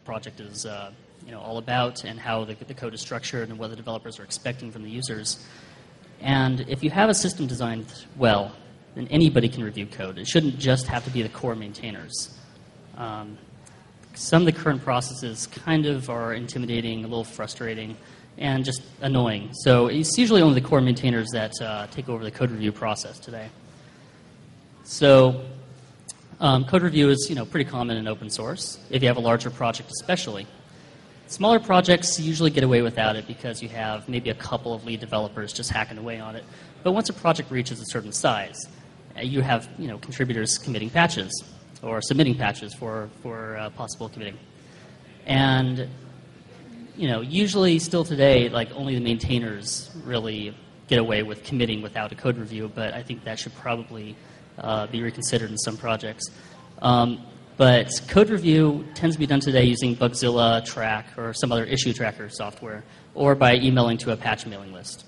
project is all about, and how the code is structured, and what the developers are expecting from the users. And if you have a system designed well, then anybody can review code. It shouldn't just have to be the core maintainers. Some of the current processes kind of are intimidating, a little frustrating, and just annoying. So it's usually only the core maintainers that take over the code review process today. So code review is pretty common in open source, if you have a larger project especially. Smaller projects usually get away without it because you have maybe a couple of lead developers just hacking away on it. But once a project reaches a certain size, you have contributors committing patches or submitting patches for possible committing. And usually still today, like, only the maintainers really get away with committing without a code review, but I think that should probably be reconsidered in some projects. But code review tends to be done today using Bugzilla, Track, or some other issue tracker software, or by emailing to a patch mailing list.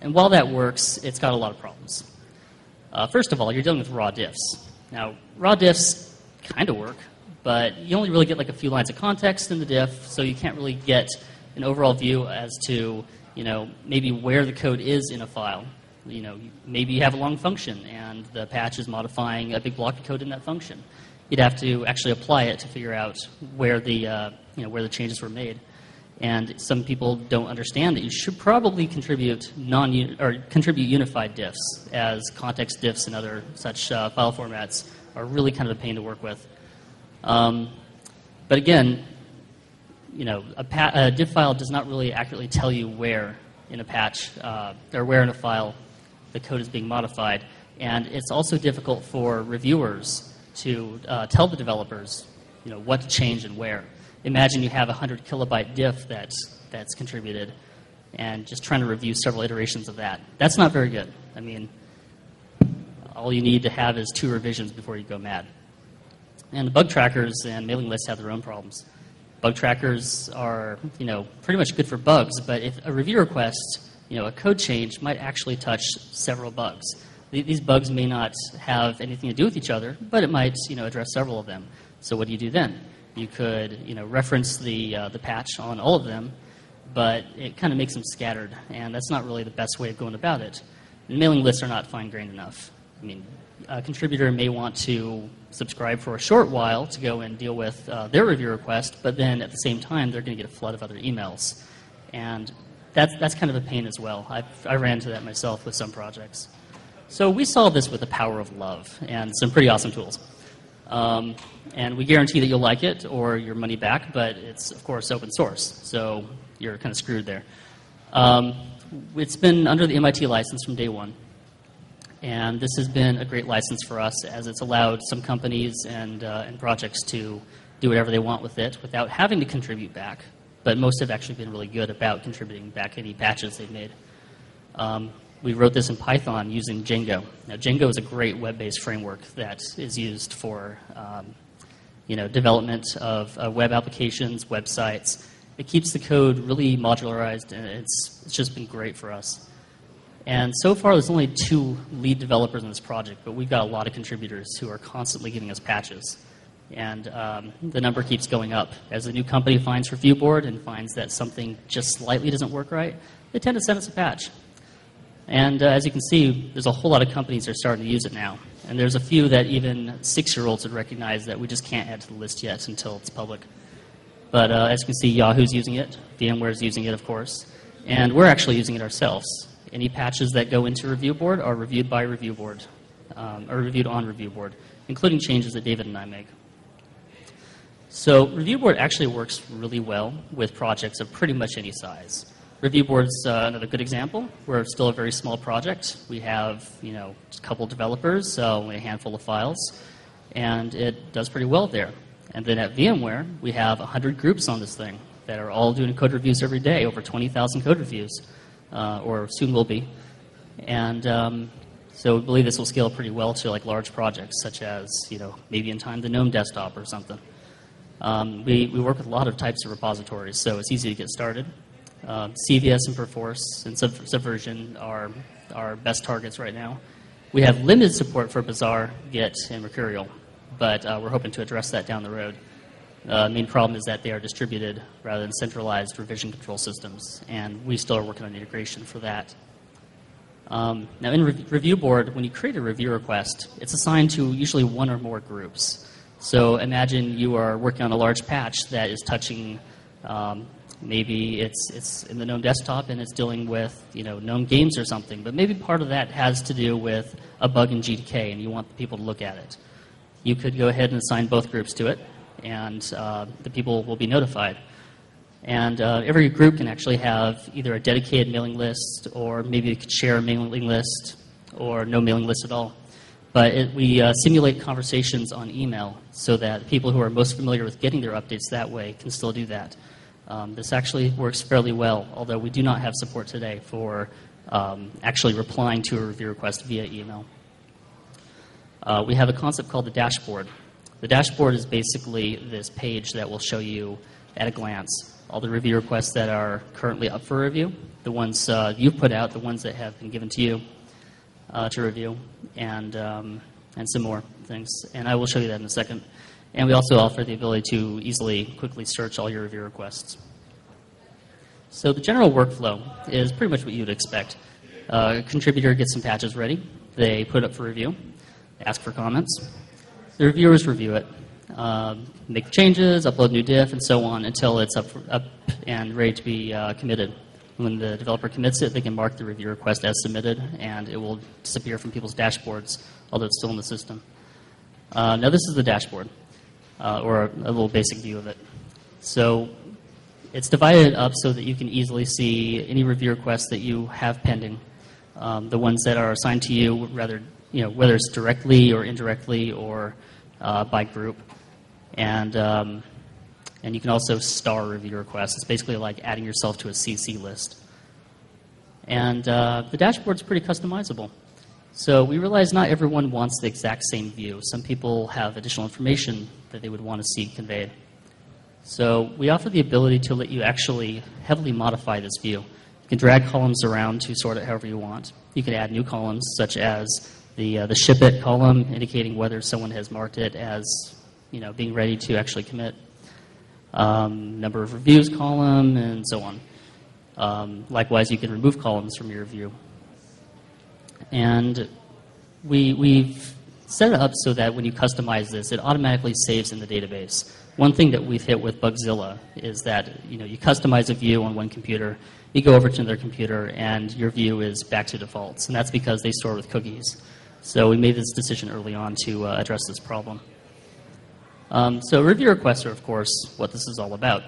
And while that works, it's got a lot of problems. First of all, you're dealing with raw diffs. Now, raw diffs kind of work, but you only really get like a few lines of context in the diff, so you can't really get an overall view as to maybe where the code is in a file. Maybe you have a long function, and the patch is modifying a big block of code in that function. You'd have to actually apply it to figure out where the changes were made. And some people don't understand that you should probably contribute unified diffs, as context diffs and other such file formats are really kind of a pain to work with. But again, a diff file does not really accurately tell you where in a patch or where in a file the code is being modified, and it's also difficult for reviewers to tell the developers, what to change and where. Imagine you have a 100 kilobyte diff that's contributed, and just trying to review several iterations of that. That's not very good. I mean, all you need to have is 2 revisions before you go mad. And the bug trackers and mailing lists have their own problems. Bug trackers are, pretty much good for bugs, but if a review request, a code change might actually touch several bugs. These bugs may not have anything to do with each other, but it might, address several of them. So what do you do then? You could, reference the patch on all of them, but it kind of makes them scattered, and that's not really the best way of going about it. And mailing lists are not fine-grained enough. I mean, a contributor may want to subscribe for a short while to go and deal with their review request, but then at the same time, they're going to get a flood of other emails. And that's kind of a pain as well. I ran into that myself with some projects. So we solved this with the power of love and some pretty awesome tools. And we guarantee that you'll like it or your money back, but it's, of course, open source, so you're kind of screwed there. It's been under the MIT license from day one, and this has been a great license for us, as it's allowed some companies and projects to do whatever they want with it without having to contribute back, but most have actually been really good about contributing back any patches they've made. We wrote this in Python using Django. Now, Django is a great web-based framework that is used for development of web applications, websites. It keeps the code really modularized, and it's just been great for us. And so far, there's only 2 lead developers in this project, but we've got a lot of contributors who are constantly giving us patches. And the number keeps going up. As a new company finds review board and finds that something just slightly doesn't work right, they tend to send us a patch. And as you can see, there's a whole lot of companies that are starting to use it now. And there's a few that even 6-year-olds would recognize that we just can't add to the list yet until it's public. But as you can see, Yahoo's using it. VMware's using it, of course. And we're actually using it ourselves. Any patches that go into review board are reviewed by review board, or reviewed on review board, including changes that David and I make. So review board actually works really well with projects of pretty much any size. Review board's another good example. We're still a very small project. We have, just a couple developers, only a handful of files, and it does pretty well there. And then at VMware, we have 100 groups on this thing that are all doing code reviews every day, over 20,000 code reviews, or soon will be. And so we believe this will scale pretty well to like large projects, such as, maybe in time the GNOME desktop or something. We work with a lot of types of repositories, so it's easy to get started. CVS and Perforce and Subversion are our best targets right now. We have limited support for Bazaar, Git, and Mercurial, but we're hoping to address that down the road. The main problem is that they are distributed rather than centralized revision control systems, and we still are working on integration for that. Now, in Review Board, when you create a review request, it's assigned to usually one or more groups. So imagine you are working on a large patch that is touching, maybe it's in the GNOME desktop and it's dealing with GNOME games or something, but maybe part of that has to do with a bug in GTK and you want people to look at it. You could go ahead and assign both groups to it, and the people will be notified. And every group can actually have either a dedicated mailing list, or maybe you could share a mailing list, or no mailing list at all. But we simulate conversations on email so that people who are most familiar with getting their updates that way can still do that. This actually works fairly well, although we do not have support today for actually replying to a review request via email. We have a concept called the dashboard. The dashboard is basically this page that will show you at a glance all the review requests that are currently up for review, the ones you've put out, the ones that have been given to you to review, and some more things. And I will show you that in a second. And we also offer the ability to easily, quickly search all your review requests. So the general workflow is pretty much what you would expect. A contributor gets some patches ready. They put it up for review, ask for comments. The reviewers review it, make changes, upload new diff, and so on until it's up and ready to be committed. When the developer commits it, they can mark the review request as submitted, and it will disappear from people's dashboards, although it's still in the system. Now this is the dashboard, or a little basic view of it. So it's divided up so that you can easily see any review requests that you have pending, the ones that are assigned to you, whether it's directly or indirectly or by group. And you can also star review requests. It's basically like adding yourself to a CC list. And the dashboard's pretty customizable. So we realize not everyone wants the exact same view. Some people have additional information that they would want to see conveyed. So we offer the ability to let you actually heavily modify this view. You can drag columns around to sort it however you want. You can add new columns, such as the ship it column, indicating whether someone has marked it as being ready to actually commit. Number of reviews column, and so on. Likewise, you can remove columns from your review. And we've set it up so that when you customize this, it automatically saves in the database. One thing that we've hit with Bugzilla is that you customize a view on one computer, you go over to another computer, and your view is back to defaults. And that's because they store with cookies. So we made this decision early on to address this problem. So review requests are, of course, what this is all about.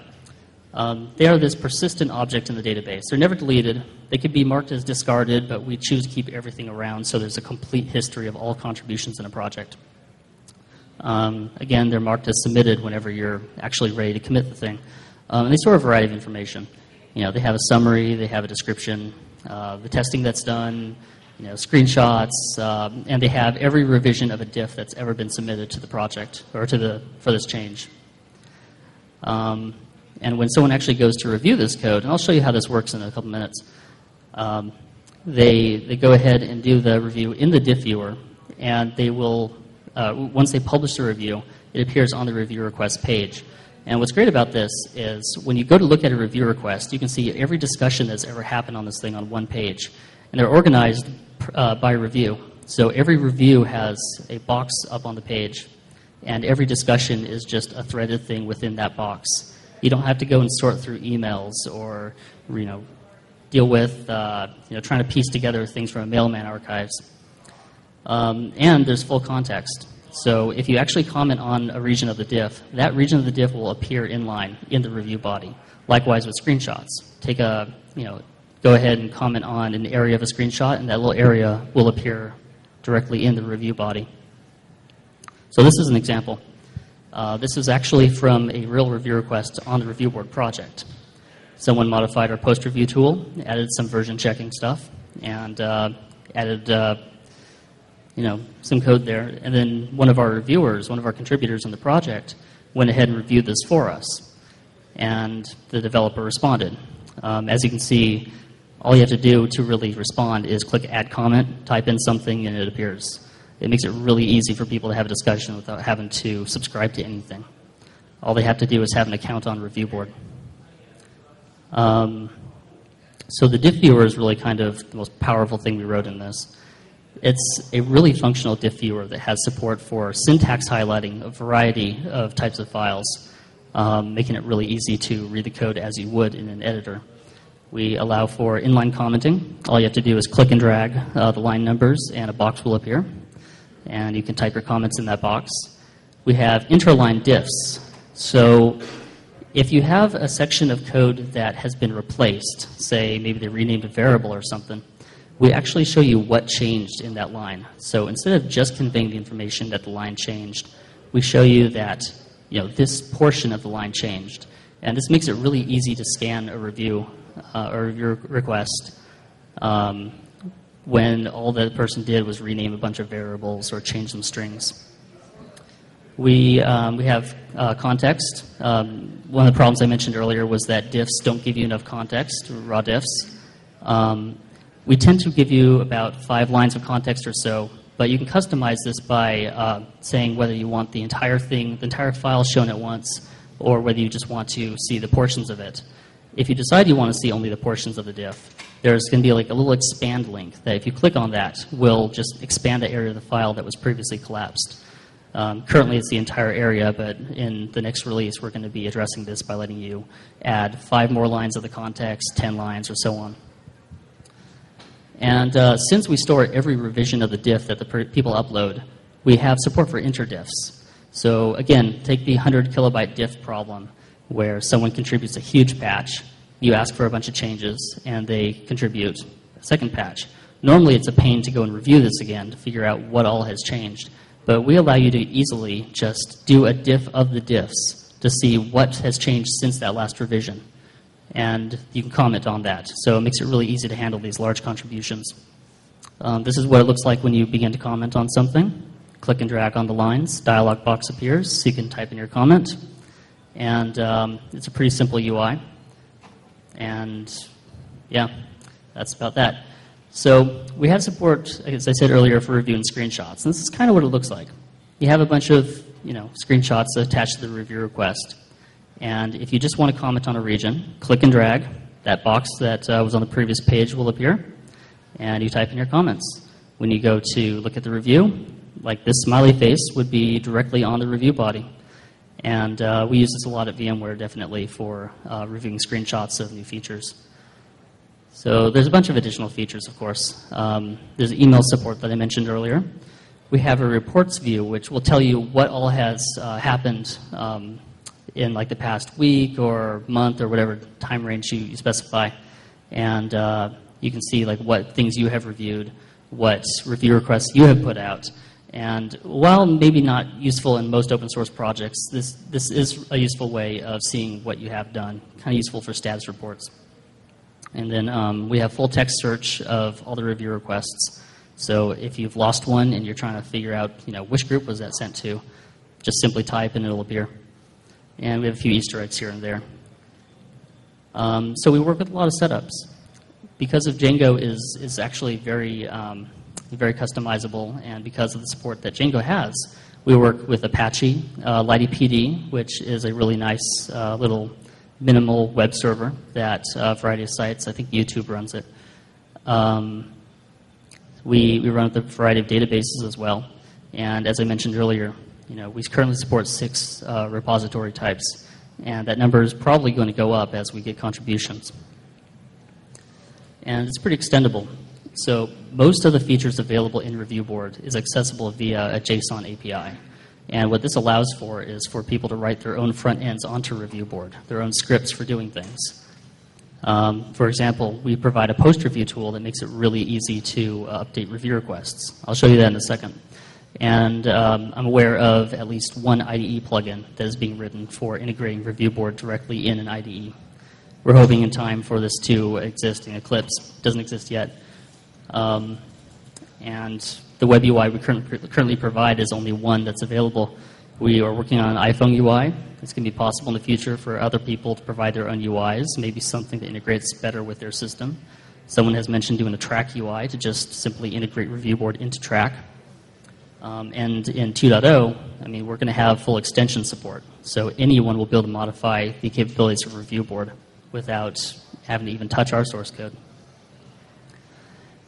They are this persistent object in the database. They're never deleted. They could be marked as discarded, but we choose to keep everything around so there's a complete history of all contributions in a project. Again, they're marked as submitted whenever you're actually ready to commit the thing. And they store a variety of information. They have a summary, they have a description, the testing that's done, screenshots, and they have every revision of a diff that's ever been submitted to the project or for this change. And when someone actually goes to review this code, and I'll show you how this works in a couple minutes, they go ahead and do the review in the diff viewer, and they will, once they publish the review, it appears on the review request page. And what's great about this is when you go to look at a review request, you can see every discussion that's ever happened on this thing on one page. And they're organized by review. So every review has a box up on the page, and every discussion is just a threaded thing within that box. You don't have to go and sort through emails or deal with trying to piece together things from a mailman archives. And there's full context. So if you actually comment on a region of the diff, that region of the diff will appear inline in the review body. Likewise with screenshots. Go ahead and comment on an area of a screenshot, and that little area will appear directly in the review body. So this is an example. This is actually from a real review request on the review board project. Someone modified our post-review tool, added some version checking stuff, and added some code there. And then one of our reviewers, one of our contributors in the project, went ahead and reviewed this for us. And the developer responded. As you can see, all you have to do to really respond is click Add Comment, type in something, and it appears. It makes it really easy for people to have a discussion without having to subscribe to anything. All they have to do is have an account on Review Board. So the diff viewer is really kind of the most powerful thing we wrote in this. It's a really functional diff viewer that has support for syntax highlighting a variety of types of files, making it really easy to read the code as you would in an editor. We allow for inline commenting. All you have to do is click and drag the line numbers, and a box will appear. And you can type your comments in that box. We have interline diffs. So if you have a section of code that has been replaced, say maybe they renamed a variable or something, we actually show you what changed in that line. So instead of just conveying the information that the line changed, we show you that this portion of the line changed. And this makes it really easy to scan a review or review request when all that person did was rename a bunch of variables or change some strings. We have context. One of the problems I mentioned earlier was that diffs don't give you enough context, raw diffs. We tend to give you about 5 lines of context or so, but you can customize this by saying whether you want the entire thing, the entire file shown at once, or whether you just want to see the portions of it. If you decide you want to see only the portions of the diff, there's going to be like a little expand link that if you click on that will just expand the area of the file that was previously collapsed. Currently it's the entire area, but in the next release we're going to be addressing this by letting you add 5 more lines of the context, 10 lines, or so on. And since we store every revision of the diff that the people upload, we have support for interdiffs. So again, take the 100 kilobyte diff problem where someone contributes a huge patch, you ask for a bunch of changes, and they contribute a second patch. Normally it's a pain to go and review this again to figure out what all has changed, but we allow you to easily just do a diff of the diffs to see what has changed since that last revision. And you can comment on that. So it makes it really easy to handle these large contributions. This is what it looks like when you begin to comment on something. Click and drag on the lines. Dialog box appears, so you can type in your comment. And it's a pretty simple UI. And yeah, that's about that. So we have support, as I said earlier, for reviewing screenshots. And this is kind of what it looks like. You have a bunch of screenshots attached to the review request. And if you just want to comment on a region, click and drag. That box that was on the previous page will appear. And you type in your comments. When you go to look at the review, like this smiley face would be directly on the review body. And we use this a lot at VMware, definitely, for reviewing screenshots of new features. So there's a bunch of additional features, of course. There's email support that I mentioned earlier. We have a reports view, which will tell you what all has happened in like the past week or month or whatever time range you specify. And you can see like what things you have reviewed, what review requests you have put out. And while maybe not useful in most open source projects, this is a useful way of seeing what you have done, kind of useful for status reports. And then we have full text search of all the review requests. So if you've lost one and you're trying to figure out which group was that sent to, just simply type and it'll appear. And we have a few Easter eggs here and there. So we work with a lot of setups. Because of Django is actually very customizable, and because of the support that Django has, we work with Apache, LightDPD, which is a really nice little minimal web server that a variety of sites, I think YouTube runs it. We run with a variety of databases as well. And as I mentioned earlier, we currently support 6 repository types, and that number is probably going to go up as we get contributions. And it's pretty extendable. So most of the features available in Review Board is accessible via a JSON API. And what this allows for is for people to write their own front ends onto Review Board, their own scripts for doing things. For example, we provide a post-review tool that makes it really easy to update review requests. I'll show you that in a second. And I'm aware of at least one IDE plugin that is being written for integrating Review Board directly in an IDE. We're hoping in time for this to exist in Eclipse. It doesn't exist yet. And the web UI we currently provide is only one that's available. We are working on an iPhone UI. It's going to be possible in the future for other people to provide their own UIs, maybe something that integrates better with their system. Someone has mentioned doing a track UI to just simply integrate Review Board into track. And in 2.0, I mean, we're going to have full extension support. So anyone will be able to modify the capabilities of Review Board without having to even touch our source code.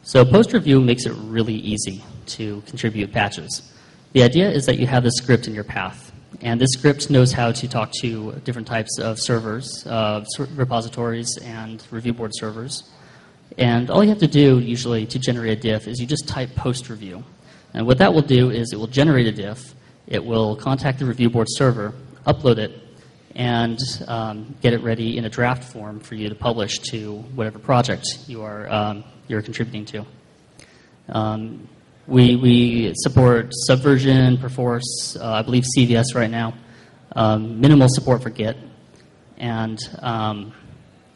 So post-review makes it really easy to contribute patches. The idea is that you have this script in your path, and this script knows how to talk to different types of servers, repositories, and Review Board servers. And all you have to do, usually, to generate a diff is you just type post-review. And what that will do is it will generate a diff, it will contact the Review Board server, upload it, and get it ready in a draft form for you to publish to whatever project you're contributing to. We support Subversion, Perforce, I believe CVS right now, minimal support for Git, and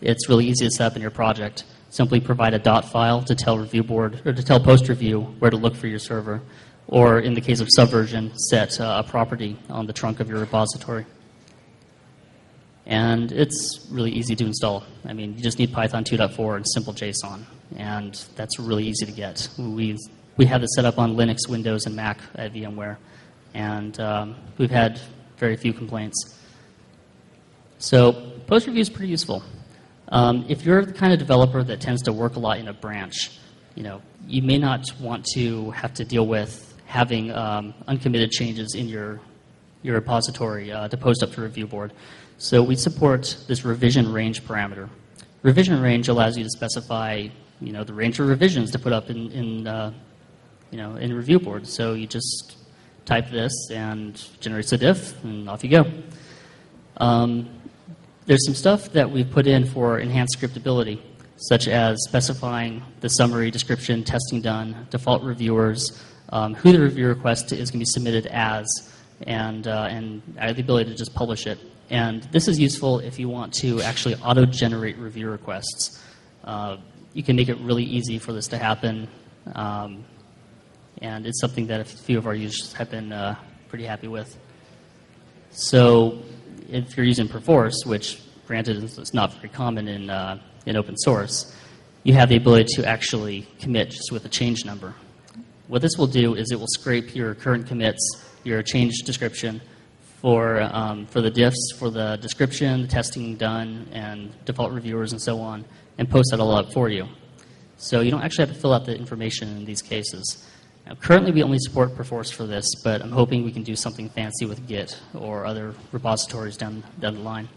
it's really easy to set up in your project. Simply provide a dot file to tell Review Board or to tell post review where to look for your server, or in the case of Subversion, set a property on the trunk of your repository. And it's really easy to install. I mean, you just need Python 2.4 and simple JSON, and that's really easy to get. We have this set up on Linux, Windows, and Mac at VMware, and we've had very few complaints. So post review is pretty useful. If you're the kind of developer that tends to work a lot in a branch, you may not want to have to deal with having uncommitted changes in your repository to post up to Review Board. So we support this revision range parameter. Revision range allows you to specify, the range of revisions to put up in Review Board. So you just type this and generates a diff, and off you go. There's some stuff that we've put in for enhanced scriptability, such as specifying the summary, description, testing done, default reviewers, who the review request is going to be submitted as, and the ability to just publish it. And this is useful if you want to actually auto-generate review requests. You can make it really easy for this to happen, and it's something that a few of our users have been pretty happy with. So if you're using Perforce, which granted is not very common in open source, you have the ability to actually commit just with a change number. What this will do is it will scrape your current commits, your change description, for the diffs, for the description, the testing done, and default reviewers and so on, and post that all up for you. So you don't actually have to fill out the information in these cases. Now, currently, we only support Perforce for this, but I'm hoping we can do something fancy with Git or other repositories down the line.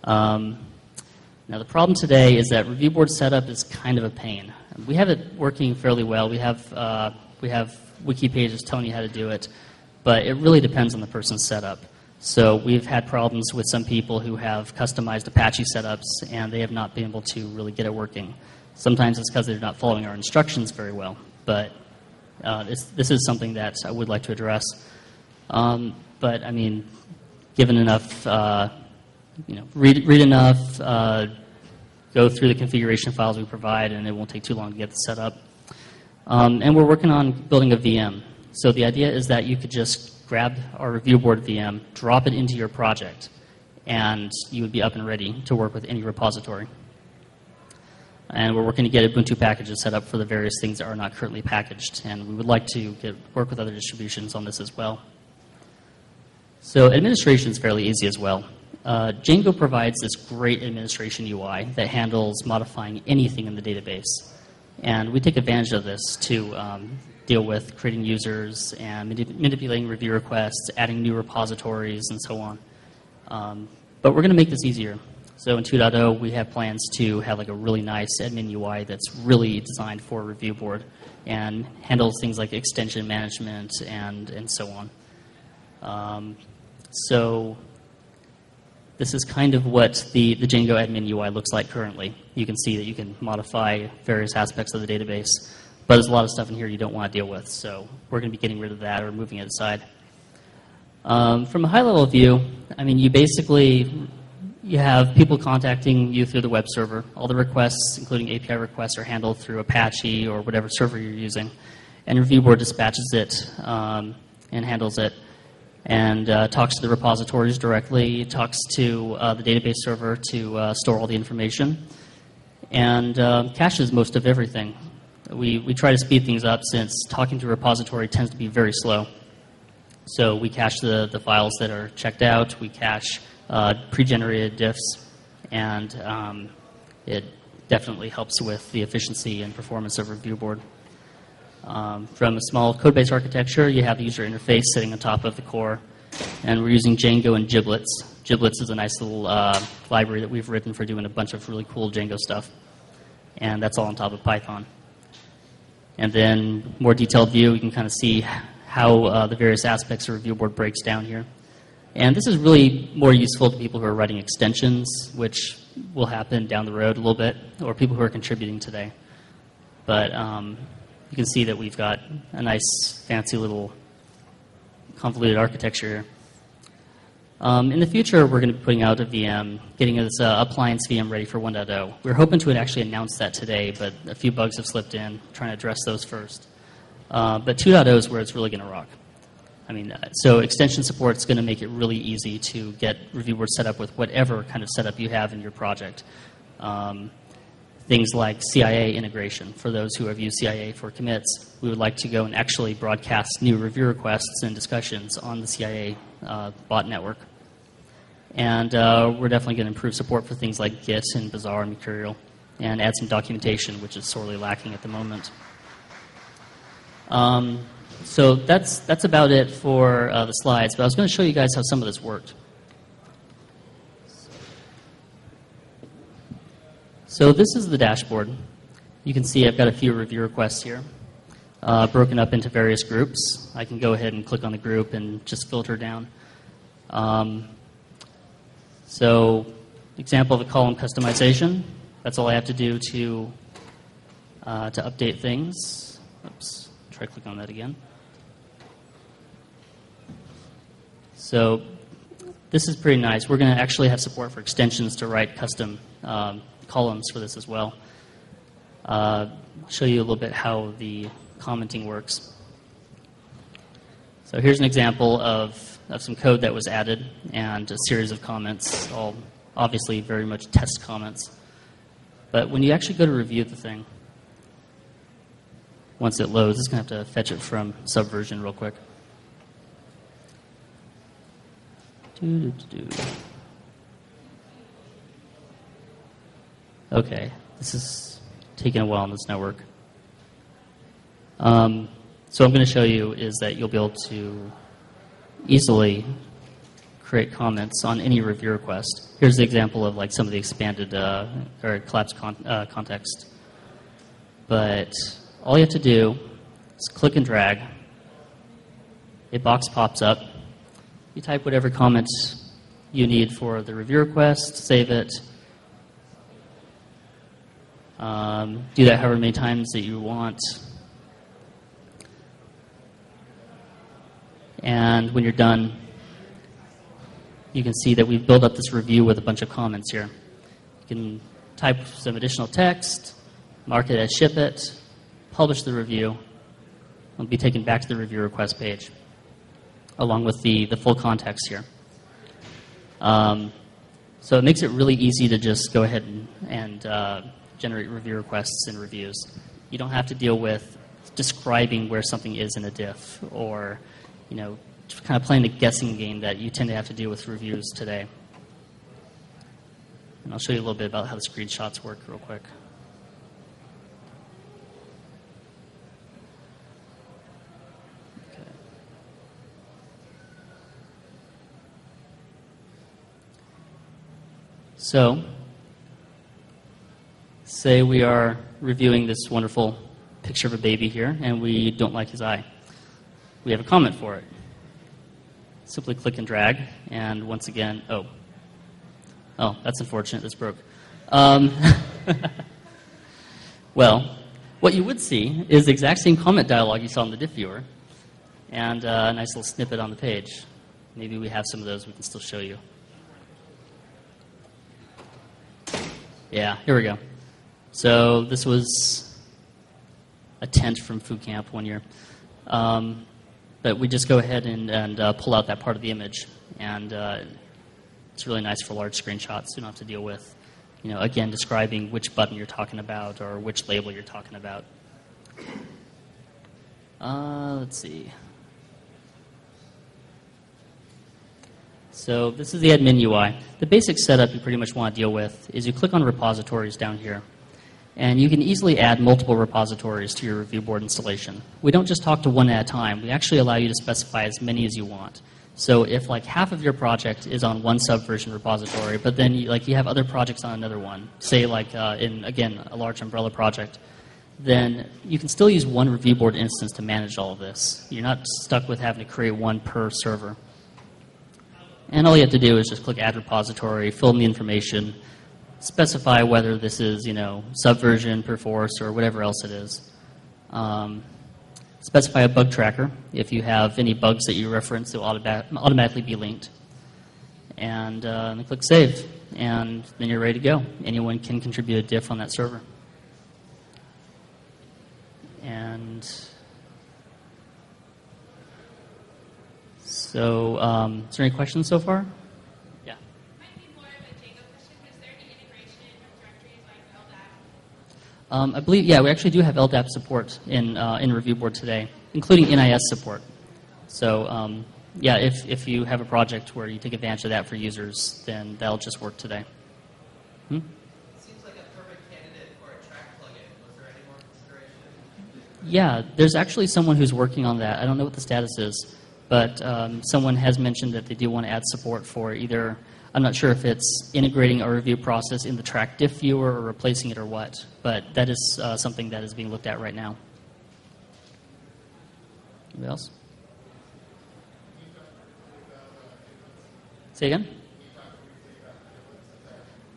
Now, the problem today is that Review Board setup is kind of a pain. We have it working fairly well. We have wiki pages telling you how to do it, but it really depends on the person's setup. So we've had problems with some people who have customized Apache setups, and they have not been able to really get it working. Sometimes it's because they're not following our instructions very well. But this is something that I would like to address. But I mean, given enough, read enough, go through the configuration files we provide, and it won't take too long to get this set up. And we're working on building a VM. So the idea is that you could just grab our Review Board VM, drop it into your project, and you would be up and ready to work with any repository. And we're working to get Ubuntu packages set up for the various things that are not currently packaged. And we would like to work with other distributions on this as well. So administration is fairly easy as well. Django provides this great administration UI that handles modifying anything in the database. And we take advantage of this to deal with creating users and manipulating review requests, adding new repositories, and so on. But we're going to make this easier. So in 2.0, we have plans to have like a really nice admin UI that's really designed for Review Board and handles things like extension management and so on. So this is kind of what the Django admin UI looks like currently. You can see that you can modify various aspects of the database, but there's a lot of stuff in here you don't want to deal with. So we're going to be getting rid of that or moving it aside. From a high-level view, I mean, you have people contacting you through the web server. All the requests, including API requests, are handled through Apache or whatever server you're using. And Review Board dispatches it and handles it and talks to the repositories directly, talks to the database server to store all the information, and caches most of everything. we try to speed things up since talking to a repository tends to be very slow. So we cache the files that are checked out, we cache pre-generated diffs, and it definitely helps with the efficiency and performance of Review Board. From a small code-based architecture, you have the user interface sitting on top of the core, and we're using Django and Giblets. Giblets is a nice little library that we've written for doing a bunch of really cool Django stuff, and that's all on top of Python. And then more detailed view, you can kind of see how the various aspects of Review Board breaks down here. And this is really more useful to people who are writing extensions, which will happen down the road a little bit, or people who are contributing today. But you can see that we've got a nice, fancy little convoluted architecture here. In the future, we're going to be putting out a VM, getting this appliance VM ready for 1.0. We were hoping to actually announce that today, but a few bugs have slipped in, trying to address those first. But 2.0 is where it's really going to rock. I mean, so extension support is going to make it really easy to get Review Board set up with whatever kind of setup you have in your project. Things like CIA integration. For those who have used CIA for commits, we would like to go and actually broadcast new review requests and discussions on the CIA bot network. And we're definitely going to improve support for things like Git and Bazaar and Mercurial, and add some documentation, which is sorely lacking at the moment. So that's about it for the slides, but I was going to show you guys how some of this worked. So this is the dashboard. You can see I've got a few review requests here, broken up into various groups. I can go ahead and click on the group and just filter down. So example of a column customization. That's all I have to do to update things. Oops, try clicking on that again. So this is pretty nice. We're going to actually have support for extensions to write custom columns for this as well. I'll show you a little bit how the commenting works. So here's an example of some code that was added and a series of comments, all obviously very much test comments. But when you actually go to review the thing, once it loads, it's going to have to fetch it from Subversion real quick. Okay, this is taking a while on this network. So what I'm going to show you is that you'll be able to easily create comments on any review request. Here's the example of like some of the expanded or collapsed context. But all you have to do is click and drag. A box pops up. You type whatever comments you need for the review request, save it. Do that however many times that you want. And when you're done, you can see that we've built up this review with a bunch of comments here. You can type some additional text, mark it as ship it, publish the review. It'll be taken back to the review request page, along with the full context here. So it makes it really easy to just go ahead and generate review requests and reviews. You don't have to deal with describing where something is in a diff, or just kind of playing the guessing game that you tend to have to deal with reviews today. And I'll show you a little bit about how the screenshots work real quick. Okay. So, say we are reviewing this wonderful picture of a baby here, and we don't like his eye. We have a comment for it. Simply click and drag, and once again, oh, that's unfortunate, this broke. Well, what you would see is the exact same comment dialog you saw in the diff viewer, and a nice little snippet on the page. Maybe we have some of those we can still show you. Yeah, here we go. So this was a tent from food camp one year. But we just go ahead and pull out that part of the image, and it's really nice for large screenshots. You don't have to deal with, again, describing which button you're talking about or which label you're talking about. Let's see. So this is the admin UI. The basic setup you pretty much want to deal with is you click on repositories down here. And you can easily add multiple repositories to your review board installation. We don't just talk to one at a time. We actually allow you to specify as many as you want. So if like half of your project is on one subversion repository, but then you have other projects on another one, say like in, again, a large umbrella project, then you can still use one review board instance to manage all of this. You're not stuck with having to create one per server. And all you have to do is just click Add Repository, fill in the information, specify whether this is, subversion, perforce, or whatever else it is. Specify a bug tracker. If you have any bugs that you reference, they'll automatically be linked. And then click Save. And then you're ready to go. Anyone can contribute a diff on that server. And so, is there any questions so far? Yeah. Might be more of a Django question. Is there any integration of directories like LDAP? I believe, yeah, we actually do have LDAP support in Review Board today, including NIS support. So, yeah, if you have a project where you take advantage of that for users, then that'll just work today. Seems like a perfect candidate for a track plugin. Was there any more consideration? Yeah, there's actually someone who's working on that. I don't know what the status is, but someone has mentioned that they do want to add support for either, I'm not sure if it's integrating a review process in the track diff viewer or replacing it or what, but that is something that is being looked at right now. Anybody else? Say again?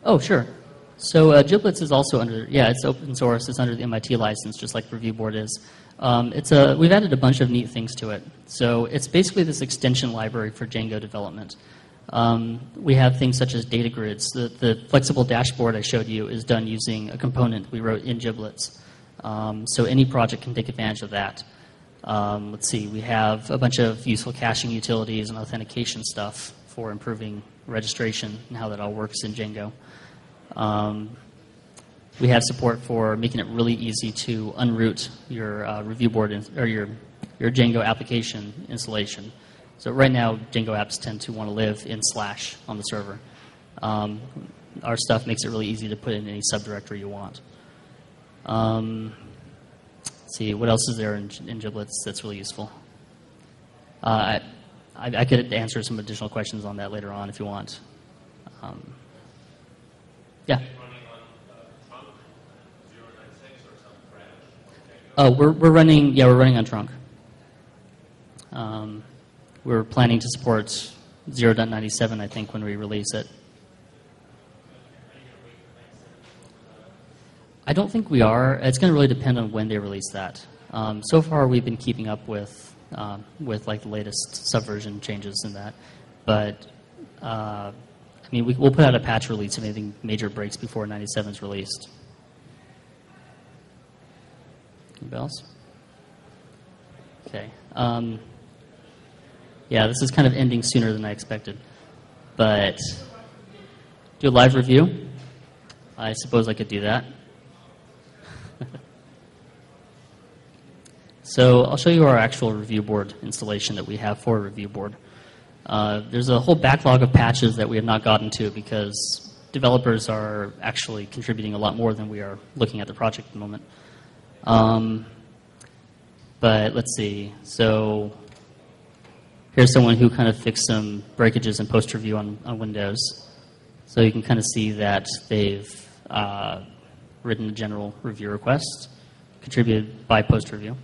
Oh, sure. So Giblets is also under, yeah, it's open source. It's under the MIT license, just like Review Board is. We've added a bunch of neat things to it. So it's basically this extension library for Django development. We have things such as data grids. The flexible dashboard I showed you is done using a component we wrote in Giblets. So any project can take advantage of that. Let's see, we have a bunch of useful caching utilities and authentication stuff for improving registration and how that all works in Django. We have support for making it really easy to unroot your review board or your Django application installation. So right now, Django apps tend to want to live in / on the server. Our stuff makes it really easy to put in any subdirectory you want. Let's see, what else is there in Giblets that's really useful? I could answer some additional questions on that later on if you want. Yeah. Oh, we're running on Trunk. We're planning to support 0.97, I think, when we release it. I don't think we are. It's going to really depend on when they release that. So far, we've been keeping up with like the latest subversion changes in that, but I mean, we'll put out a patch release if anything major breaks before 97 is released. Anybody else? Okay. Yeah, this is kind of ending sooner than I expected, but do a live review. I suppose I could do that. So I'll show you our actual review board installation that we have for review board. There's a whole backlog of patches that we have not gotten to because developers are actually contributing a lot more than we are looking at the project at the moment. But let's see. So here's someone who kind of fixed some breakages in post-review on Windows. So you can kind of see that they've written a general review request, contributed by post-review.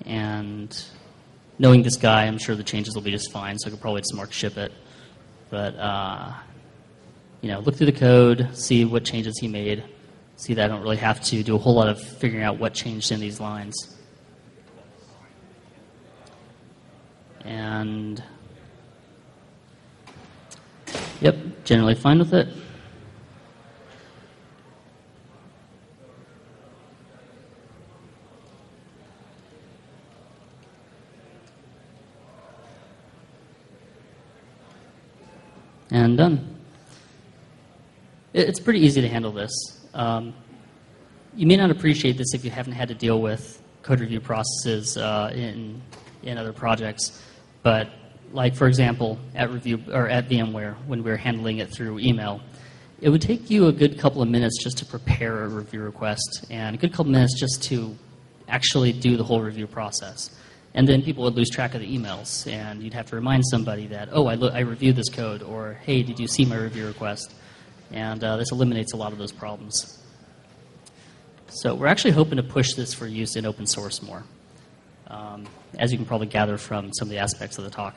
And knowing this guy, I'm sure the changes will be just fine, so I could probably just mark ship it. But, look through the code, see what changes he made. See that I don't really have to do a whole lot of figuring out what changed in these lines. And, yep, generally fine with it. And done. It's pretty easy to handle this. you may not appreciate this if you haven't had to deal with code review processes in other projects, but like for example at VMware when we were handling it through email, it would take you a good couple of minutes just to prepare a review request and a good couple of minutes just to actually do the whole review process. And then people would lose track of the emails, and you'd have to remind somebody that, oh, I reviewed this code, or hey, did you see my review request? And this eliminates a lot of those problems. So we're actually hoping to push this for use in open source more, as you can probably gather from some of the aspects of the talk.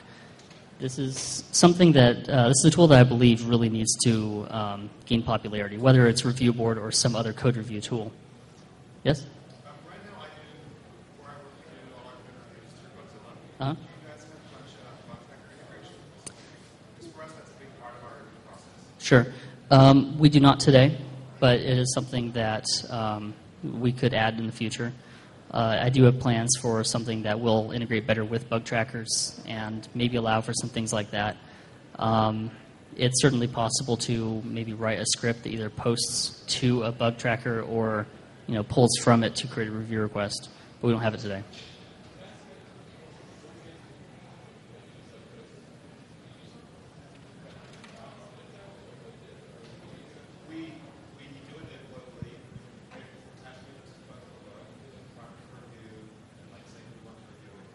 This is something that, this is a tool that I believe really needs to gain popularity, whether it's Review Board or some other code review tool. Yes? Right now, I do, where I work, I do a lot of code reviews through Mozilla. Uh-huh. You guys have a bunch of bug tracker integration. Because for us, that's a big part of our review process. Sure. We do not today, but it is something that we could add in the future. I do have plans for something that will integrate better with bug trackers and maybe allow for some things like that. It's certainly possible to maybe write a script that either posts to a bug tracker or pulls from it to create a review request, but we don't have it today. We do it locally with attachments to bug review, and like say we want to review it.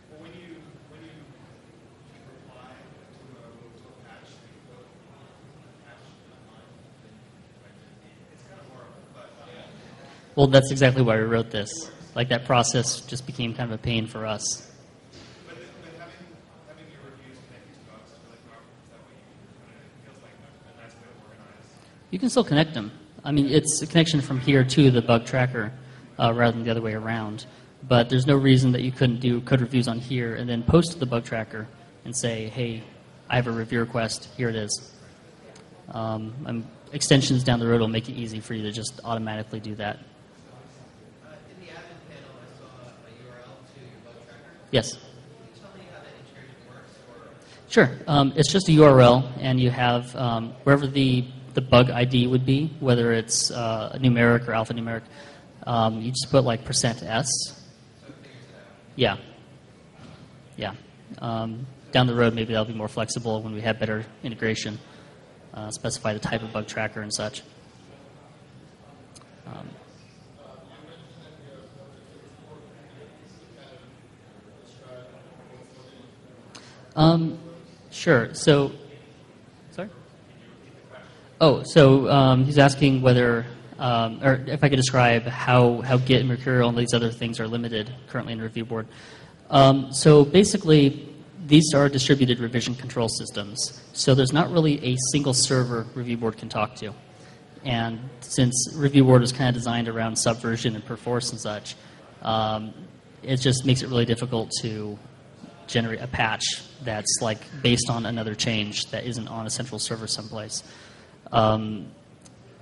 Well, when you reply to a patch, you put patch online. It's kind of horrible, but Well, that's exactly why we wrote this. Like that process just became kind of a pain for us. but having your reviews connected to bugs is really powerful. That way it feels like a nice way to organize. You can still connect them. I mean, it's a connection from here to the bug tracker rather than the other way around. But there's no reason that you couldn't do code reviews on here and then post to the bug tracker and say, hey, I have a review request. Here it is. Extensions down the road will make it easy for you to just automatically do that. In the admin panel, I saw a URL to your bug tracker. Yes. Can you tell me how that integration works? Or Sure. It's just a URL, and you have wherever the bug ID would be, whether it's numeric or alphanumeric, you just put like %s. Yeah. Yeah. Down the road, maybe that'll be more flexible when we have better integration. Specify the type of bug tracker and such. Sure. So, sorry? Oh, so he's asking whether, or if I could describe how Git and Mercurial and these other things are limited currently in Review Board. So basically, these are distributed revision control systems. So there's not really a single server Review Board can talk to. And since Review Board is kind of designed around Subversion and Perforce and such, it just makes it really difficult to generate a patch that's like based on another change that isn't on a central server someplace.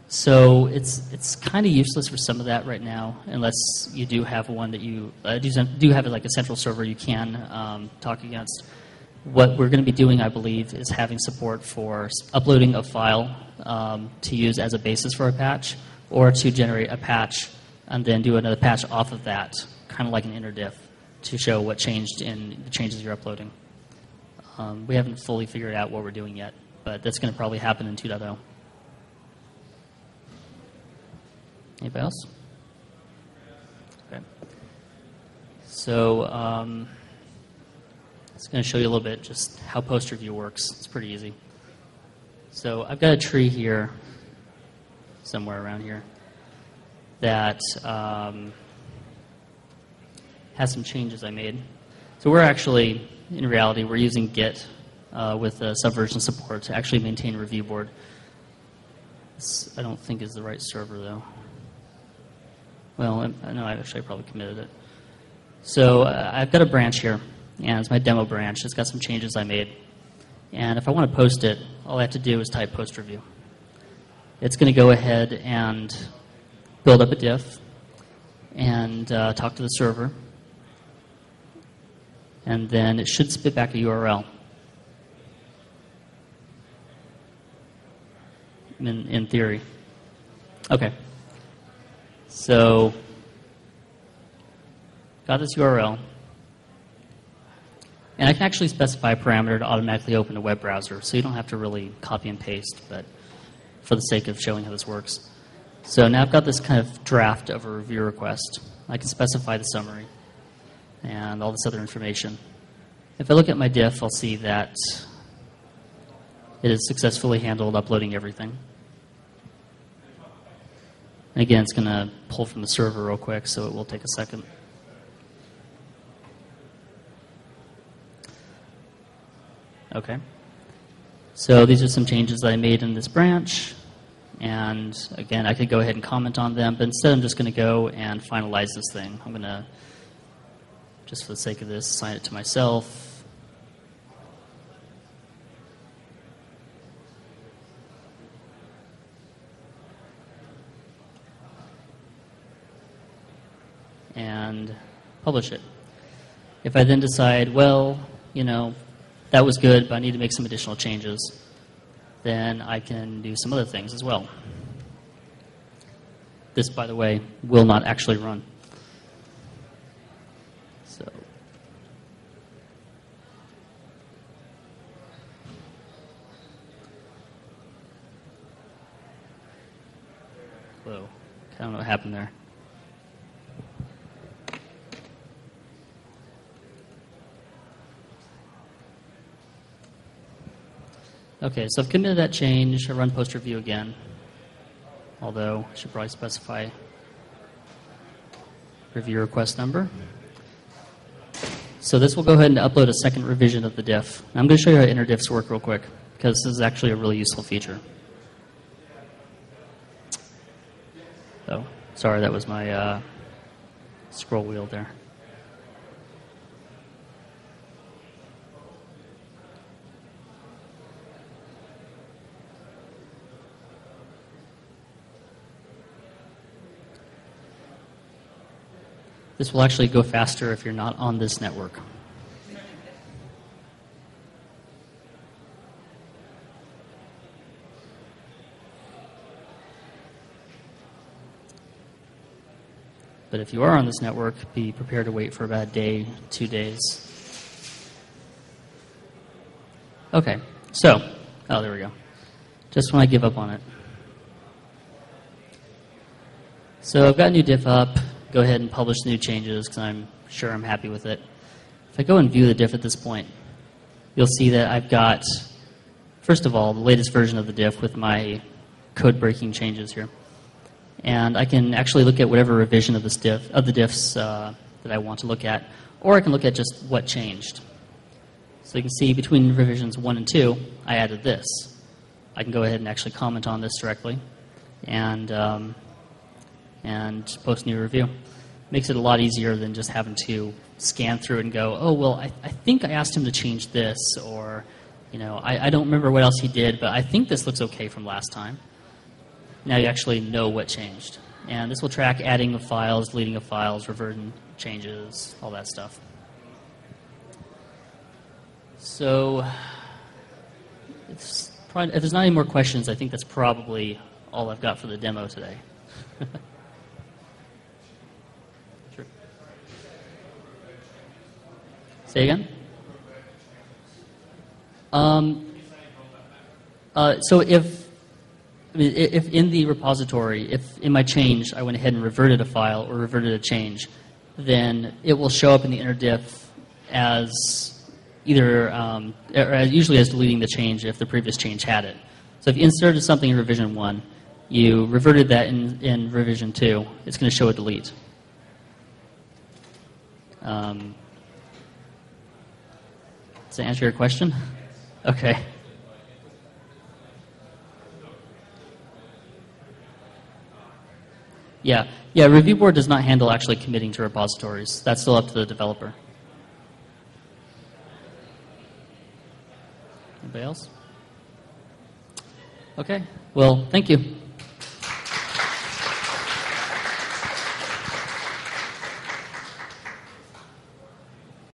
So it's kind of useless for some of that right now, unless you do have one that you do have like a central server you can talk against. What we're going to be doing, I believe, is having support for uploading a file to use as a basis for a patch, or to generate a patch and then do another patch off of that, kind of like an inner diff, to show what changed in the changes you're uploading. We haven't fully figured out what we're doing yet, but that's going to probably happen in 2.0. Anybody else? Okay. So I'm just going to show you a little bit just how post review works. It's pretty easy. So I've got a tree here, somewhere around here, that has some changes I made. So we're actually, in reality, we're using Git with Subversion support to actually maintain Review Board. This, I don't think is the right server, though. Well, I know actually I probably committed it. So I've got a branch here, and it's my demo branch. It's got some changes I made. And if I want to post it, all I have to do is type post review. It's going to go ahead and build up a diff and talk to the server. And then it should spit back a URL. in theory. Okay. So, got this URL. And I can actually specify a parameter to automatically open a web browser, so you don't have to really copy and paste, but for the sake of showing how this works. So now I've got this kind of draft of a review request. I can specify the summary and all this other information. If I look at my diff, I'll see that it has successfully handled uploading everything. And again, it's going to pull from the server real quick, so it will take a second. Okay. So these are some changes that I made in this branch. And again, I could go ahead and comment on them, but instead I'm just going to go and finalize this thing. I'm going to, just for the sake of this, assign it to myself. And publish it. If I then decide, well, you know, that was good, but I need to make some additional changes, then I can do some other things as well. This, by the way, will not actually run. So, whoa, I don't know what happened there. Okay, so I've committed that change. I run post review again, although I should probably specify review request number. So this will go ahead and upload a second revision of the diff. I'm going to show you how inner diffs work real quick, because this is actually a really useful feature. Oh, sorry, that was my scroll wheel there. This will actually go faster if you're not on this network. But if you are on this network, be prepared to wait for about a day, 2 days. Okay, so, oh, there we go. Just when I give up on it. So I've got a new diff up. Go ahead and publish the new changes because I'm sure I'm happy with it. If I go and view the diff at this point, you'll see that I've got, first of all, the latest version of the diff with my code-breaking changes here. And I can actually look at whatever revision of this diff, of the diffs that I want to look at, or I can look at just what changed. So you can see between revisions 1 and 2, I added this. I can go ahead and actually comment on this directly and post new review. Makes it a lot easier than just having to scan through and go, oh, well, I think I asked him to change this, or, you know, I don't remember what else he did, but I think this looks okay from last time. Now you actually know what changed. And this will track adding of files, deleting of files, reverting changes, all that stuff. So it's probably, if there's not any more questions, I think that's probably all I've got for the demo today. Sure. Say again? So if in the repository, if in my change I went ahead and reverted a file or reverted a change, then it will show up in the inner diff as either, or usually as deleting the change if the previous change had it. So if you inserted something in revision 1, you reverted that in revision 2, it's going to show a delete. Does that answer your question? Okay. Yeah, Review Board does not handle actually committing to repositories. That's still up to the developer. Anybody else? Okay, well, thank you.